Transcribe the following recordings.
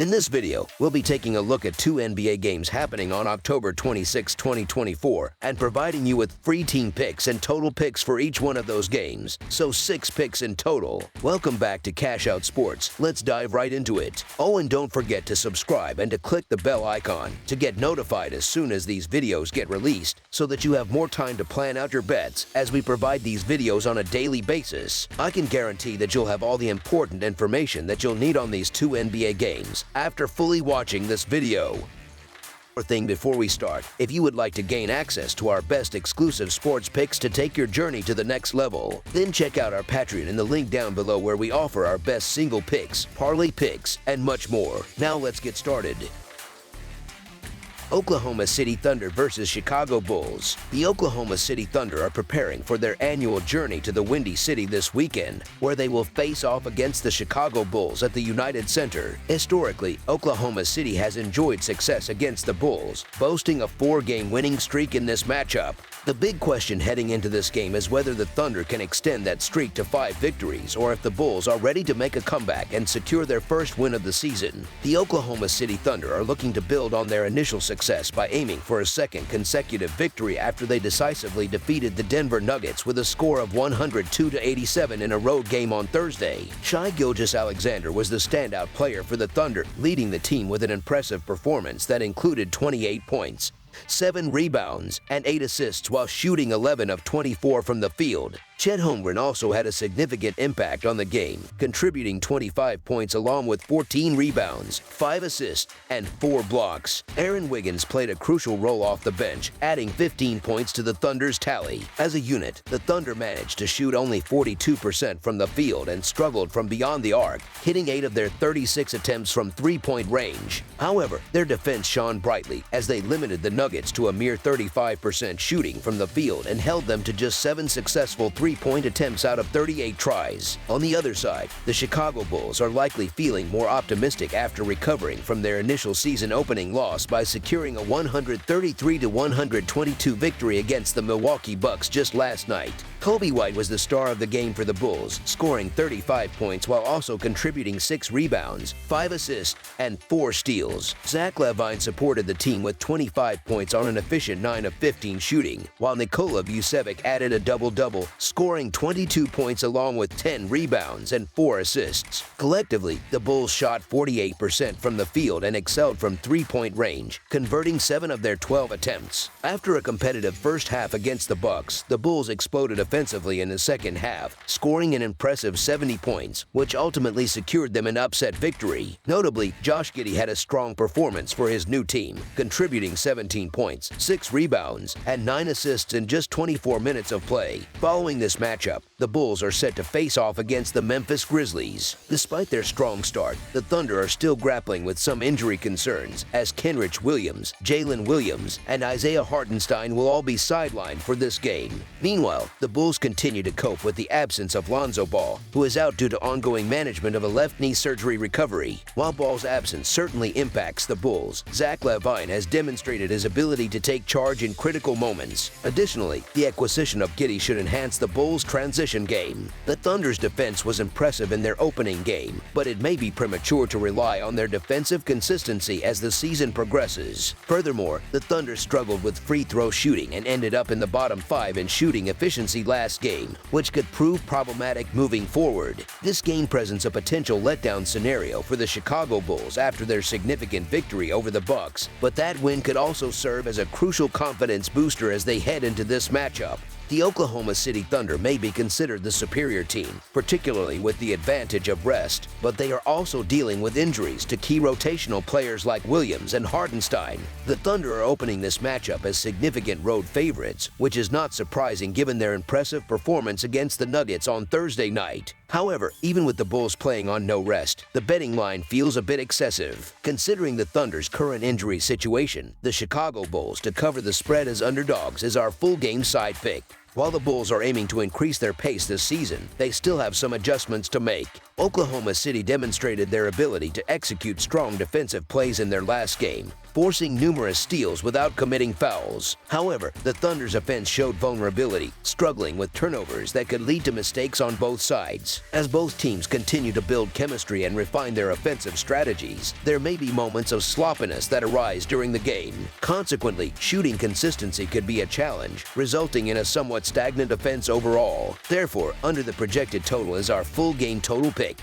In this video, we'll be taking a look at 2 NBA games happening on October 26, 2024, and providing you with free team picks and total picks for each one of those games, so 6 picks in total. Welcome back to Cash Out Sports. Let's dive right into it. Oh, and don't forget to subscribe and to click the bell icon to get notified as soon as these videos get released, so that you have more time to plan out your bets as we provide these videos on a daily basis. I can guarantee that you'll have all the important information that you'll need on these 2 NBA games after fully watching this video. One thing before we start, if you would like to gain access to our best exclusive sports picks to take your journey to the next level, then check out our Patreon in the link down below, where we offer our best single picks, parlay picks, and much more. Now let's get started. Oklahoma City Thunder versus Chicago Bulls. The Oklahoma City Thunder are preparing for their annual journey to the Windy City this weekend, where they will face off against the Chicago Bulls at the United Center. Historically, Oklahoma City has enjoyed success against the Bulls, boasting a 4-game winning streak in this matchup. The big question heading into this game is whether the Thunder can extend that streak to 5 victories, or if the Bulls are ready to make a comeback and secure their first win of the season. The Oklahoma City Thunder are looking to build on their initial success by aiming for a second consecutive victory after they decisively defeated the Denver Nuggets with a score of 102-87 in a road game on Thursday. Shai Gilgeous-Alexander was the standout player for the Thunder, leading the team with an impressive performance that included 28 points, 7 rebounds, and 8 assists while shooting 11 of 24 from the field. Chet Holmgren also had a significant impact on the game, contributing 25 points along with 14 rebounds, 5 assists, and 4 blocks. Aaron Wiggins played a crucial role off the bench, adding 15 points to the Thunder's tally. As a unit, the Thunder managed to shoot only 42% from the field and struggled from beyond the arc, hitting 8 of their 36 attempts from three-point range. However, their defense shone brightly as they limited the Nuggets to a mere 35% shooting from the field and held them to just 7 successful three-point attempts out of 38 tries. On the other side, the Chicago Bulls are likely feeling more optimistic after recovering from their initial season opening loss by securing a 133-122 victory against the Milwaukee Bucks just last night. Kobe White was the star of the game for the Bulls, scoring 35 points while also contributing 6 rebounds, 5 assists, and 4 steals. Zach LaVine supported the team with 25 points on an efficient 9 of 15 shooting, while Nikola Vucevic added a double-double, scoring 22 points along with 10 rebounds and 4 assists. Collectively, the Bulls shot 48% from the field and excelled from three-point range, converting 7 of their 12 attempts. After a competitive first half against the Bucks, the Bulls exploded offensively in the second half, scoring an impressive 70 points, which ultimately secured them an upset victory. Notably, Josh Giddey had a strong performance for his new team, contributing 17 points, 6 rebounds, and 9 assists in just 24 minutes of play. Following this matchup, the Bulls are set to face off against the Memphis Grizzlies. Despite their strong start, the Thunder are still grappling with some injury concerns, as Kenrich Williams, Jalen Williams, and Isaiah Hartenstein will all be sidelined for this game. Meanwhile, the Bulls continue to cope with the absence of Lonzo Ball, who is out due to ongoing management of a left knee surgery recovery. While Ball's absence certainly impacts the Bulls, Zach LaVine has demonstrated his ability to take charge in critical moments. Additionally, the acquisition of Giddey should enhance the Bulls' transition game. The Thunder's defense was impressive in their opening game, but it may be premature to rely on their defensive consistency as the season progresses. Furthermore, the Thunder struggled with free throw shooting and ended up in the bottom 5 in shooting efficiency last game, which could prove problematic moving forward. This game presents a potential letdown scenario for the Chicago Bulls after their significant victory over the Bucks, but that win could also serve as a crucial confidence booster as they head into this matchup. The Oklahoma City Thunder may be considered the superior team, particularly with the advantage of rest, but they are also dealing with injuries to key rotational players like Williams and Hartenstein. The Thunder are opening this matchup as significant road favorites, which is not surprising given their impressive performance against the Nuggets on Thursday night. However, even with the Bulls playing on no rest, the betting line feels a bit excessive. Considering the Thunder's current injury situation, the Chicago Bulls to cover the spread as underdogs is our full game side pick. While the Bulls are aiming to increase their pace this season, they still have some adjustments to make. Oklahoma City demonstrated their ability to execute strong defensive plays in their last game, forcing numerous steals without committing fouls. However, the Thunder's offense showed vulnerability, struggling with turnovers that could lead to mistakes on both sides. As both teams continue to build chemistry and refine their offensive strategies, there may be moments of sloppiness that arise during the game. Consequently, shooting consistency could be a challenge, resulting in a somewhat stagnant offense overall. Therefore, under the projected total is our full game total pick.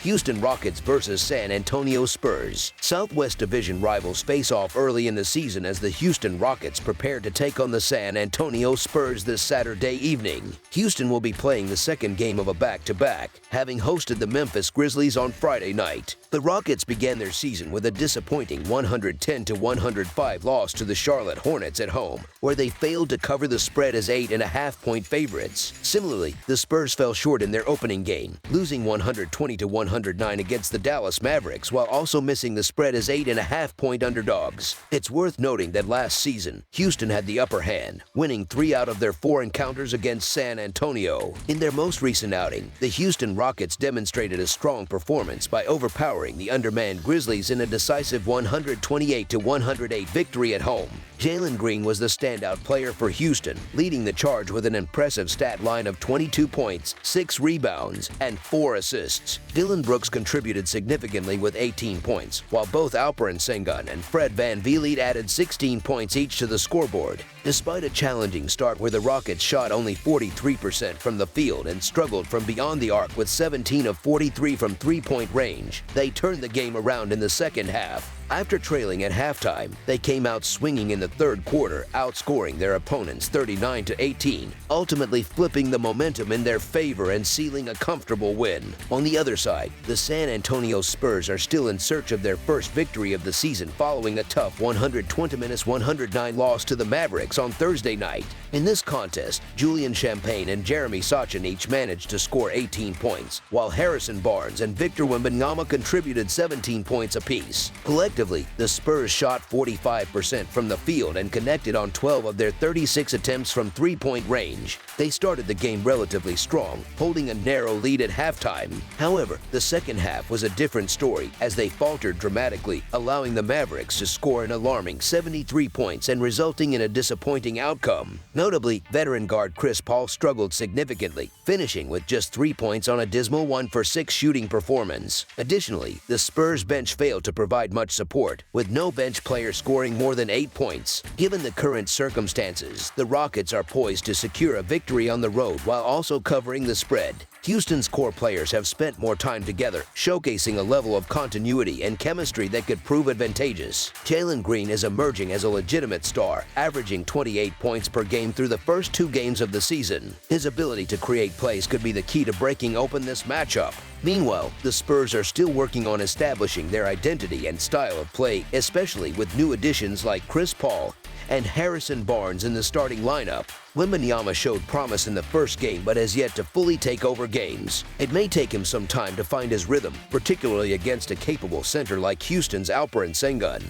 Houston Rockets versus San Antonio Spurs. Southwest Division rivals face off early in the season as the Houston Rockets prepare to take on the San Antonio Spurs this Saturday evening. Houston will be playing the second game of a back-to-back, having hosted the Memphis Grizzlies on Friday night. The Rockets began their season with a disappointing 110-105 loss to the Charlotte Hornets at home, where they failed to cover the spread as 8.5-point favorites. Similarly, the Spurs fell short in their opening game, losing 120-109 against the Dallas Mavericks while also missing the spread as 8.5-point underdogs. It's worth noting that last season, Houston had the upper hand, winning 3 out of their 4 encounters against San Antonio. In their most recent outing, the Houston Rockets demonstrated a strong performance by overpowering the undermanned Grizzlies in a decisive 128-108 victory at home. Jalen Green was the standout player for Houston, leading the charge with an impressive stat line of 22 points, 6 rebounds, and 4 assists. Dylan Brooks contributed significantly with 18 points, while both Alperen Sengun and Fred VanVleet added 16 points each to the scoreboard. Despite a challenging start where the Rockets shot only 43% from the field and struggled from beyond the arc with 17 of 43 from three-point range, they turned the game around in the second half. After trailing at halftime, they came out swinging in the third quarter, outscoring their opponents 39-18, ultimately flipping the momentum in their favor and sealing a comfortable win. On the other side, the San Antonio Spurs are still in search of their first victory of the season following a tough 120-109 loss to the Mavericks on Thursday night. In this contest, Julian Champagne and Jeremy Sochan each managed to score 18 points, while Harrison Barnes and Victor Wembanyama contributed 17 points apiece. Collectively, the Spurs shot 45% from the field and connected on 12 of their 36 attempts from three-point range. They started the game relatively strong, holding a narrow lead at halftime. However, the second half was a different story as they faltered dramatically, allowing the Mavericks to score an alarming 73 points and resulting in a disappointing outcome. Notably, veteran guard Chris Paul struggled significantly, finishing with just 3 points on a dismal 1-for-6 shooting performance. Additionally, the Spurs bench failed to provide much support, with no bench player scoring more than 8 points. Given the current circumstances, the Rockets are poised to secure a victory on the road while also covering the spread. Houston's core players have spent more time together, showcasing a level of continuity and chemistry that could prove advantageous. Jalen Green is emerging as a legitimate star, averaging 28 points per game through the first 2 games of the season. His ability to create plays could be the key to breaking open this matchup. Meanwhile, the Spurs are still working on establishing their identity and style of play, especially with new additions like Chris Paul and Harrison Barnes in the starting lineup. Wembanyama showed promise in the first game but has yet to fully take over games. It may take him some time to find his rhythm, particularly against a capable center like Houston's Alperen Sengun,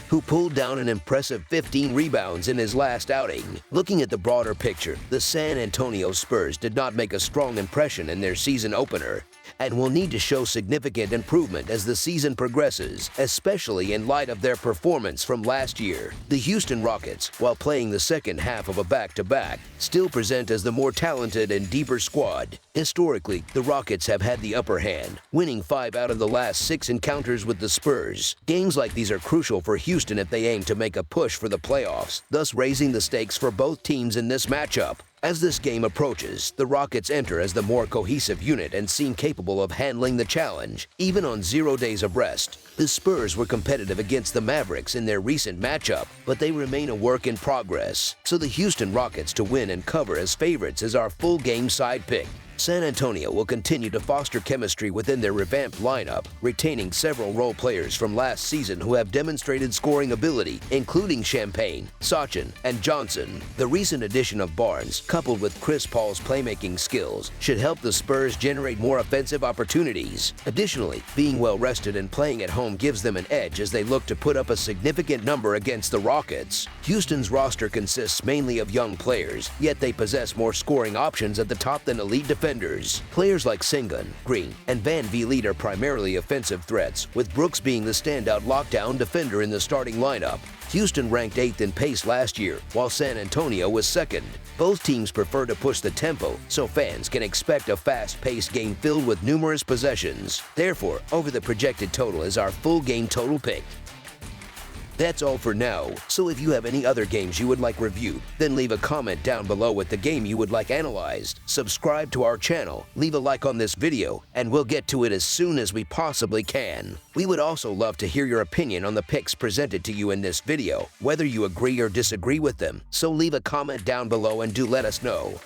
who pulled down an impressive 15 rebounds in his last outing. Looking at the broader picture, the San Antonio Spurs did not make a strong impression in their season opener and will need to show significant improvement as the season progresses, especially in light of their performance from last year. The Houston Rockets, while playing the second half of a back-to-back, still present as the more talented and deeper squad. Historically, the Rockets have had the upper hand, winning 5 out of the last 6 encounters with the Spurs. Games like these are crucial for Houston if they aim to make a push for the playoffs, thus raising the stakes for both teams in this matchup. As this game approaches, the Rockets enter as the more cohesive unit and seem capable of handling the challenge, even on 0 days of rest. The Spurs were competitive against the Mavericks in their recent matchup, but they remain a work in progress. So the Houston Rockets to win and cover as favorites is our full game side pick. San Antonio will continue to foster chemistry within their revamped lineup, retaining several role players from last season who have demonstrated scoring ability, including Champagne, Sochan, and Johnson. The recent addition of Barnes, coupled with Chris Paul's playmaking skills, should help the Spurs generate more offensive opportunities. Additionally, being well-rested and playing at home gives them an edge as they look to put up a significant number against the Rockets. Houston's roster consists mainly of young players, yet they possess more scoring options at the top than elite defenders. defenders. Players like Sengun, Green, and Van Vliet are primarily offensive threats, with Brooks being the standout lockdown defender in the starting lineup. Houston ranked 8th in pace last year, while San Antonio was 2nd. Both teams prefer to push the tempo, so fans can expect a fast-paced game filled with numerous possessions. Therefore, over the projected total is our full game total pick. That's all for now, so if you have any other games you would like reviewed, then leave a comment down below with the game you would like analyzed. Subscribe to our channel, leave a like on this video, and we'll get to it as soon as we possibly can. We would also love to hear your opinion on the picks presented to you in this video, whether you agree or disagree with them, so leave a comment down below and do let us know.